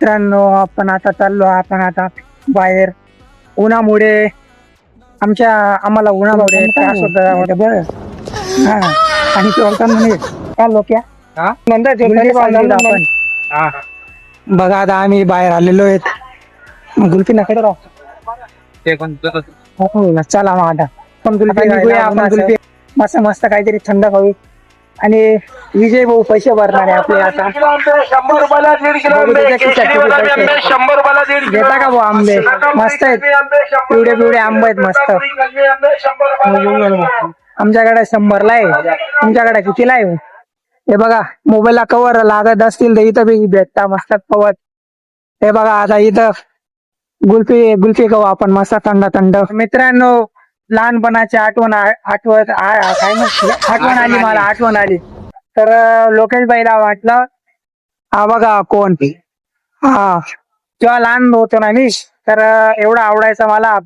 मित्रांनो, आपण आता बाहेर उन्हामुळे आम्हाला उन्हामुळे त्रास होता बरं. हा आणि चोरता म्हणे का लोक्या आपण बघा आता आम्ही बाहेर आलेलो आहेत. गुलपी नकडे राहू चला मग आता पण गुलपी आपण गुलपी मस्त मस्त काहीतरी थंड खाऊ. आणि विजय भाऊ पैसे भरणार आहे आपले आता 100 रुपयाला 1.5 किलो आंबे, केशरीवाला बी आंबे 100 रुपयाला 1.5 किलो घेता का भाऊ आंबे? मस्त आहेत, पिवळे पिवळे आंबे आहेत मस्त. आमच्याकडे 100ला आहे, तुमच्याकडे कितीला आहे? हे बघा मोबाईलला कवर लागत असतील तर इथं बी भेटता मस्त कवर. हे बघा आता इथं गुल्फी खाऊ आपण मस्त थंड थंड. मित्रांनो, लहानपणाची आठवण आठवण आली तर लोकेश बाईला वाटलं हा बघा कोण. हा जेव्हा लहान होतो ना मी तर एवढा आवडायचा मला.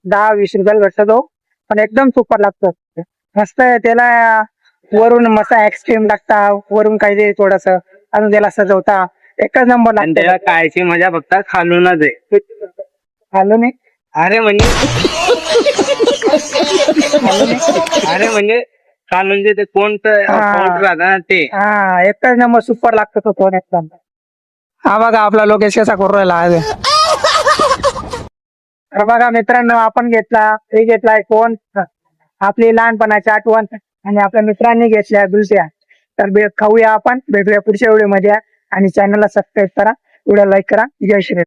10-20 रुपयाला भेटतो तो, पण एकदम सुपर लागतो मस्त. त्याला वरून मस्त आईस्क्रीम लागता, वरून काहीतरी थोडस अजून त्याला सजवता, एकच नंबर लागतं. खायची मजा फक्त खालूनच आहे. खाल्लो नाही अरे म्हणजे खालून ते कोणतं पाऊडर राहतं ना ते. हा एकच नंबर सुपर लागतो तो फोन एकदम. हा बघा आपला लोकेश कसा करू राहिला आज. तर बघा मित्रांनो, आपण घेतलाय फोन, आपली लहानपणाची आठवण, आणि आपल्या मित्रांनी घेतल्या दुसऱ्या. तर खाऊया आपण, भेटूया पुढच्या व्हिडिओ मध्ये. आणि चॅनलला सबस्क्राईब करा, व्हिडिओ लाईक करा. जय श्री.